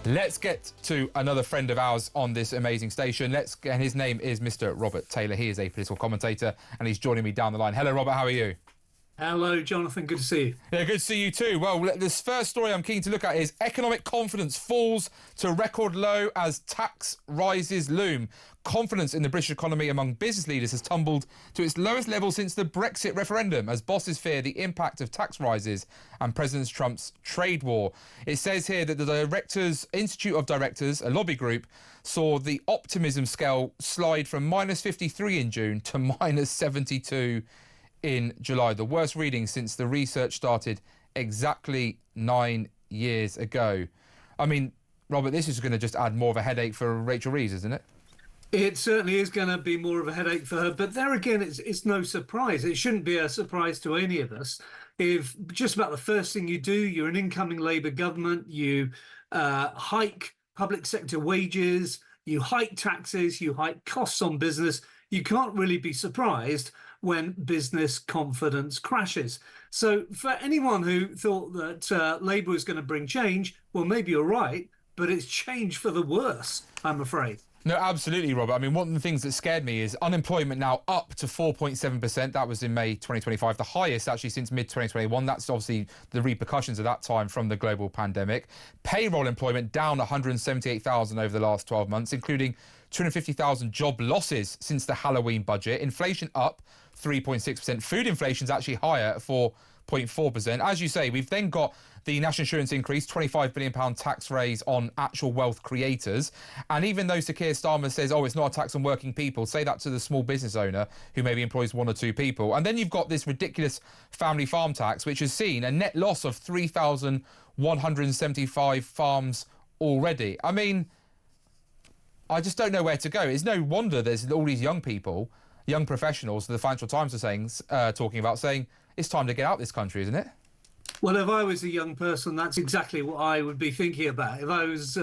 Let's get to another friend of ours on this amazing station. And his name is Mr. Robert Taylor. He is a political commentator, and he's joining me down the line. Hello, Robert. How are you? Hello, Jonathan. Good to see you. Yeah, good to see you too. Well, this first story I'm keen to look at is economic confidence falls to record low as tax rises loom. Confidence in the British economy among business leaders has tumbled to its lowest level since the Brexit referendum, as bosses fear the impact of tax rises and President Trump's trade war. It says here that the Institute of Directors, a lobby group, saw the optimism scale slide from -53 in June to -72 in July, the worst reading since the research started exactly 9 years ago. I mean, Robert, this is going to just add more of a headache for Rachel Reeves, isn't it? It certainly is going to be more of a headache for her. But there again, it's no surprise. It shouldn't be a surprise to any of us if just about the first thing you do, you're an incoming Labour government, you hike public sector wages, you hike taxes, you hike costs on business. You can't really be surprised when business confidence crashes. So for anyone who thought that Labour was going to bring change, well, maybe you're right, but it's change for the worse, I'm afraid. No, absolutely, Robert. I mean, one of the things that scared me is unemployment now up to 4.7%. That was in May 2025, the highest actually since mid-2021. That's obviously the repercussions of that time from the global pandemic. Payroll employment down 178,000 over the last 12 months, including 250,000 job losses since the Halloween budget. Inflation up 3.6%. Food inflation's actually higher at 4.4%. As you say, we've then got the national insurance increase, £25 billion tax raise on actual wealth creators. And even though Sir Keir Starmer says, oh, it's not a tax on working people, say that to the small business owner who maybe employs one or two people. And then you've got this ridiculous family farm tax, which has seen a net loss of 3,175 farms already. I mean, I just don't know where to go. It's no wonder there's all these young people, young professionals, the Financial Times are saying, talking about saying, it's time to get out of this country, isn't it? Well, if I was a young person, that's exactly what I would be thinking about. If I was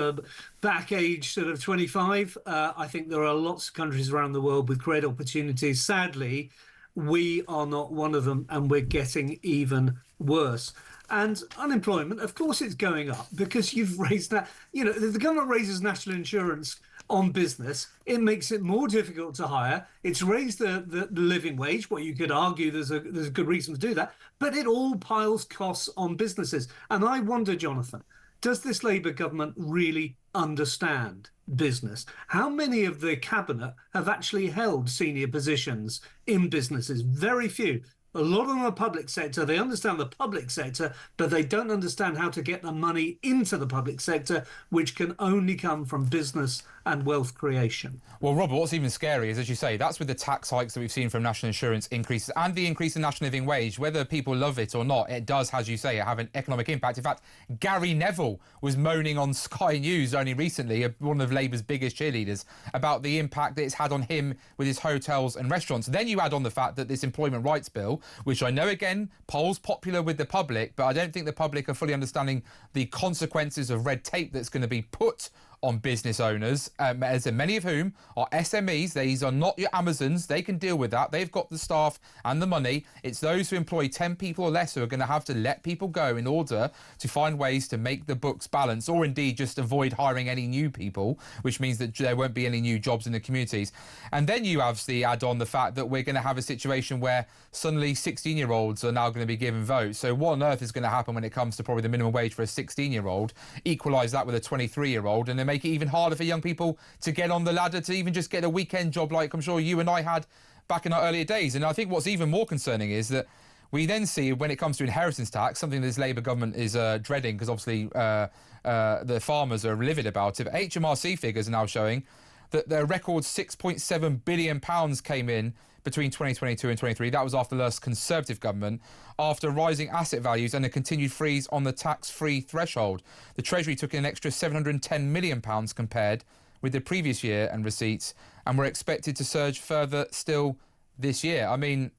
back age sort of 25, I think there are lots of countries around the world with great opportunities. Sadly, we are not one of them, and we're getting even worse. And unemployment, of course, it's going up because you've raised that. You know, if the government raises national insurance on business, it makes it more difficult to hire. It's raised the living wage. Well, you could argue there's a good reason to do that, but it all piles costs on businesses. And I wonder, Jonathan, does this Labour government really understand business? How many of the cabinet have actually held senior positions in businesses? Very few. A lot of them are public sector. They understand the public sector, but they don't understand how to get the money into the public sector, which can only come from business and wealth creation. Well, Robert, what's even scary is, as you say, that's with the tax hikes that we've seen from national insurance increases and the increase in national living wage. Whether people love it or not, it does, as you say, have an economic impact. In fact, Gary Neville was moaning on Sky News only recently, one of Labour's biggest cheerleaders, about the impact that it's had on him with his hotels and restaurants. Then you add on the fact that this employment rights bill, which I know, again, polls popular with the public, but I don't think the public are fully understanding the consequences of red tape that's going to be put on business owners, as many of whom are SMEs. These are not your Amazons. They can deal with that. They've got the staff and the money. It's those who employ 10 people or less who are going to have to let people go in order to find ways to make the books balance, or indeed just avoid hiring any new people, which means that there won't be any new jobs in the communities. And then you obviously add on the fact that we're going to have a situation where suddenly 16-year-olds are now going to be given votes. So what on earth is going to happen when it comes to probably the minimum wage for a 16-year-old? Equalise that with a 23-year-old, and then make it even harder for young people to get on the ladder to even just get a weekend job like I'm sure you and I had back in our earlier days. And I think what's even more concerning is that we then see, when it comes to inheritance tax, something this Labour government is dreading, because obviously the farmers are livid about it. But HMRC figures are now showing that their record £6.7 billion came in between 2022 and 23. That was after the last Conservative government, after rising asset values and a continued freeze on the tax-free threshold. The Treasury took in an extra £710 million compared with the previous year and receipts, and were expected to surge further still this year. I mean,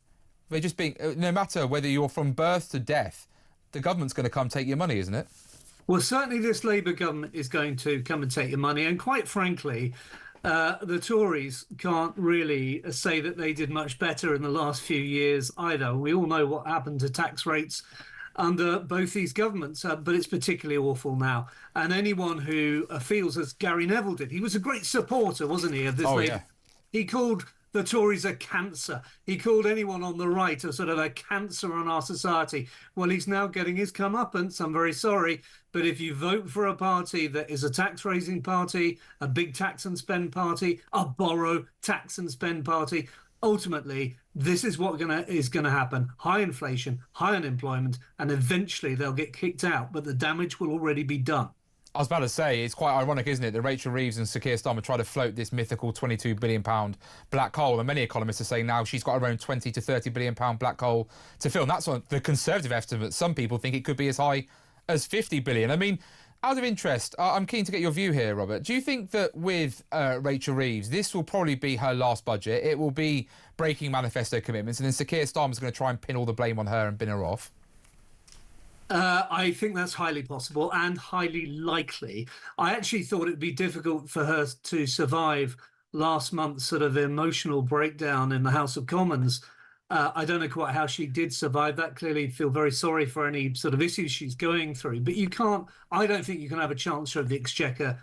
they're just being, no matter whether you're from birth to death, the government's going to come take your money, isn't it? Well, certainly this Labour government is going to come and take your money. And quite frankly, the Tories can't really say that they did much better in the last few years either. We all know what happened to tax rates under both these governments, but it's particularly awful now. And anyone who feels as Gary Neville did, he was a great supporter, wasn't he, of this Oh, lady? yeah. He called the Tories a cancer. He called anyone on the right a sort of a cancer on our society. Well, he's now getting his comeuppance. I'm very sorry. But if you vote for a party that is a tax-raising party, a big tax and spend party, a borrow tax and spend party, ultimately, this is what is going to happen. High inflation, high unemployment, and eventually they'll get kicked out. But the damage will already be done. I was about to say, it's quite ironic, isn't it, that Rachel Reeves and Sir Keir Starmer try to float this mythical £22 billion black hole, and many economists are saying now she's got around £20 to £30 billion black hole to fill. And that's on the Conservative estimate. Some people think it could be as high as £50 billion. I mean, out of interest, I'm keen to get your view here, Robert. Do you think that with Rachel Reeves, this will probably be her last budget? It will be breaking manifesto commitments, and then Sir Keir Starmer's going to try and pin all the blame on her and bin her off? I think that's highly possible and highly likely. I actually thought it'd be difficult for her to survive last month's sort of emotional breakdown in the House of Commons. I don't know quite how she did survive that. Clearly feel very sorry for any sort of issues she's going through. But I don't think you can have a Chancellor of the Exchequer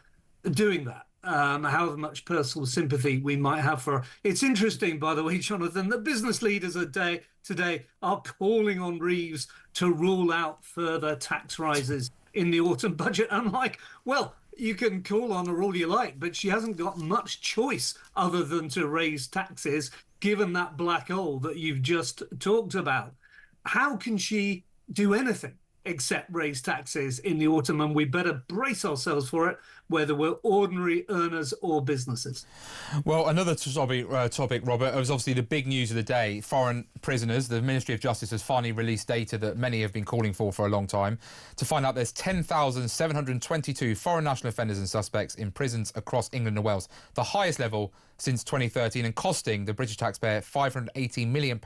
doing that. However much personal sympathy we might have for her. It's interesting, by the way, Jonathan, that business leaders today are calling on Reeves to rule out further tax rises in the autumn budget. I'm like, well, you can call on her all you like, but she hasn't got much choice other than to raise taxes, given that black hole that you've just talked about. How can she do anything except raise taxes in the autumn? And we better brace ourselves for it, whether we're ordinary earners or businesses. Well, another topic, Robert, was obviously the big news of the day. Foreign prisoners. The Ministry of Justice has finally released data that many have been calling for a long time, to find out there's 10,722 foreign national offenders and suspects in prisons across England and Wales, the highest level since 2013, and costing the British taxpayer £580 million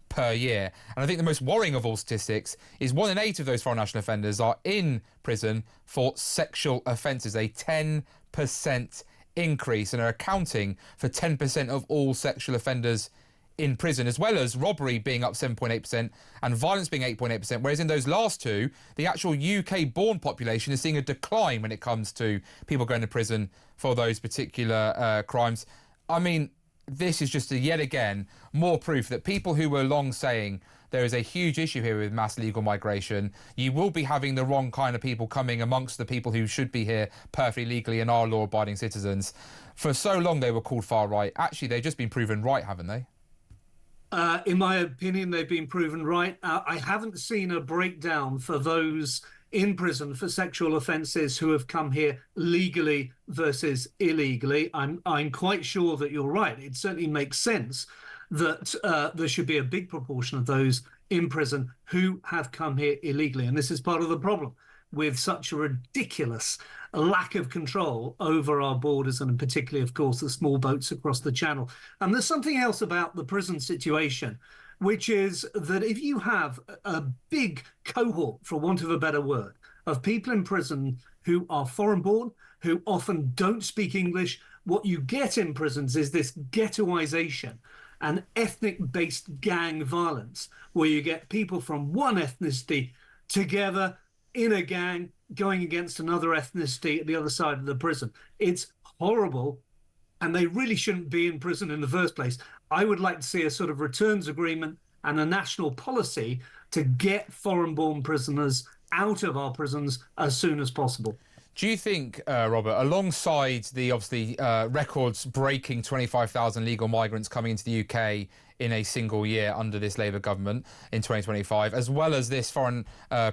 per year. And I think the most worrying of all statistics is 1 in 8 of those foreign national offenders are in prison for sexual offences, a 10% increase, and are accounting for 10% of all sexual offenders in prison, as well as robbery being up 7.8% and violence being 8.8%, whereas in those last two, the actual UK-born population is seeing a decline when it comes to people going to prison for those particular crimes. I mean, this is just yet again more proof that people who were long saying there is a huge issue here with mass legal migration, you will be having the wrong kind of people coming amongst the people who should be here perfectly legally and are law-abiding citizens. For so long they were called far right. Actually, they've just been proven right, haven't they? In my opinion, they've been proven right. I haven't seen a breakdown for those in prison for sexual offences who have come here legally versus illegally. I'm quite sure that you're right. It certainly makes sense that there should be a big proportion of those in prison who have come here illegally. And this is part of the problem with such a ridiculous lack of control over our borders, and particularly, of course, the small boats across the channel. And there's something else about the prison situation, which is that if you have a big cohort, for want of a better word, of people in prison who are foreign-born, who often don't speak English, what you get in prisons is this ghettoization and ethnic-based gang violence, where you get people from one ethnicity together in a gang going against another ethnicity at the other side of the prison. It's horrible, and they really shouldn't be in prison in the first place. I would like to see a sort of returns agreement and a national policy to get foreign-born prisoners out of our prisons as soon as possible. Do you think, Robert, alongside the obviously records-breaking 25,000 legal migrants coming into the UK in a single year under this Labour government in 2025, as well as this foreign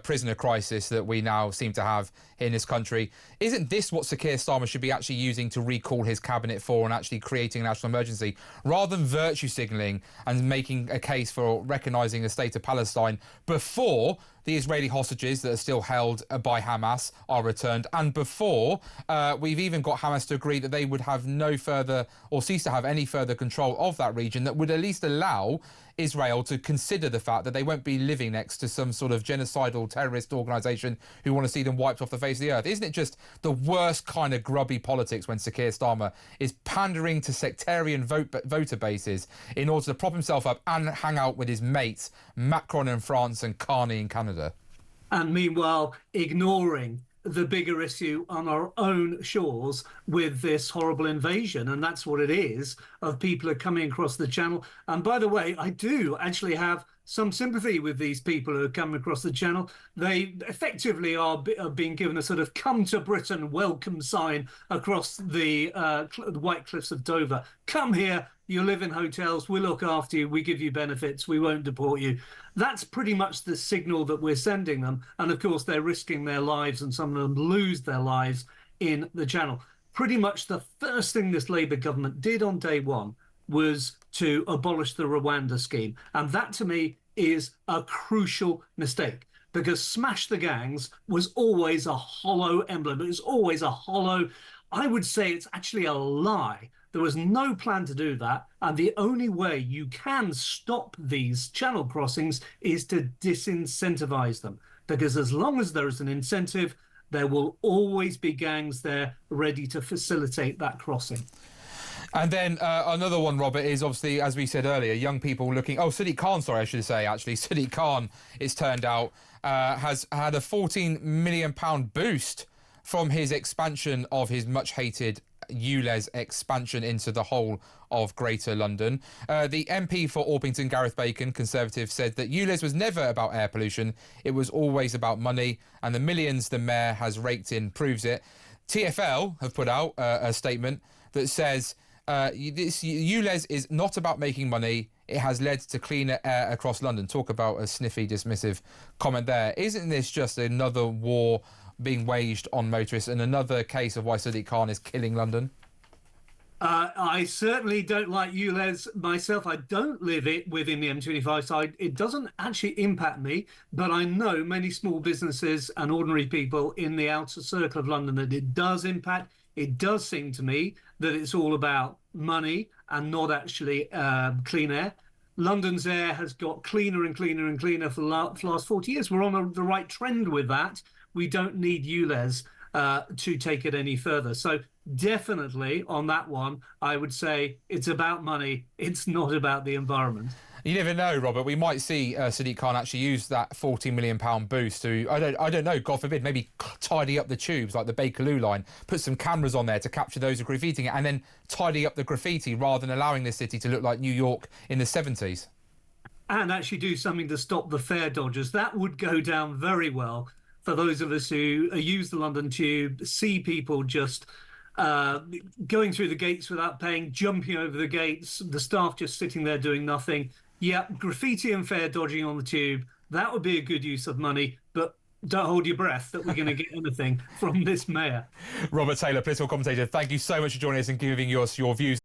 prisoner crisis that we now seem to have in this country, isn't this what Sir Keir Starmer should be actually using to recall his cabinet for and actually creating a national emergency, rather than virtue signalling and making a case for recognising the state of Palestine before the Israeli hostages that are still held by Hamas are returned, and before we've even got Hamas to agree that they would have no further or cease to have any further control of that region that would at least allow allow Israel to consider the fact that they won't be living next to some sort of genocidal terrorist organisation who want to see them wiped off the face of the earth. Isn't it just the worst kind of grubby politics when Sir Keir Starmer is pandering to sectarian voter bases in order to prop himself up and hang out with his mates Macron in France and Carney in Canada? And meanwhile, ignoring the bigger issue on our own shores with this horrible invasion. And that's what it is, of people are coming across the channel. And by the way, I do actually have some sympathy with these people who are coming across the channel. They effectively are being given a sort of come to Britain welcome sign across the White Cliffs of Dover. Come here, you live in hotels, we look after you, we give you benefits, we won't deport you. That's pretty much the signal that we're sending them. And of course, they're risking their lives, and some of them lose their lives in the channel. Pretty much the first thing this Labour government did on day one was to abolish the Rwanda scheme. And that, to me, is a crucial mistake, because smash the gangs was always a hollow emblem. It was always a hollow, I would say it's actually a lie. There was no plan to do that. And the only way you can stop these channel crossings is to disincentivize them, because as long as there is an incentive, there will always be gangs there ready to facilitate that crossing. And then another one, Robert, is obviously, as we said earlier, young people looking... Oh, Sadiq Khan, sorry, I should say, actually. Sadiq Khan, it's turned out, has had a £14 million boost from his expansion of his much-hated ULEZ expansion into the whole of Greater London. The MP for Orpington, Gareth Bacon, Conservative, said that ULEZ was never about air pollution. It was always about money, and the millions the mayor has raked in proves it. TfL have put out a statement that says... this ULEZ is not about making money. It has led to cleaner air across London. Talk about a sniffy, dismissive comment there. Isn't this just another war being waged on motorists and another case of why Sadiq Khan is killing London? I certainly don't like ULEZ myself. I don't live within the M25 side. It doesn't actually impact me, but I know many small businesses and ordinary people in the outer circle of London that it does impact. It does seem to me that it's all about money and not actually clean air. London's air has got cleaner and cleaner and cleaner for the last 40 years. We're on the right trend with that. We don't need ULEZ to take it any further. So definitely on that one, I would say it's about money. It's not about the environment. You never know, Robert. We might see Sadiq Khan actually use that £14 million boost to, I don't know, God forbid, maybe tidy up the tubes like the Bakerloo line, put some cameras on there to capture those who are graffitiing it, and then tidy up the graffiti rather than allowing this city to look like New York in the 70s. And actually do something to stop the fare dodgers. That would go down very well for those of us who use the London Tube, see people just going through the gates without paying, jumping over the gates, the staff just sitting there doing nothing. Yeah, graffiti and fare dodging on the tube, that would be a good use of money, but don't hold your breath that we're going to get anything from this mayor. Robert Taylor, political commentator, thank you so much for joining us and giving us your views.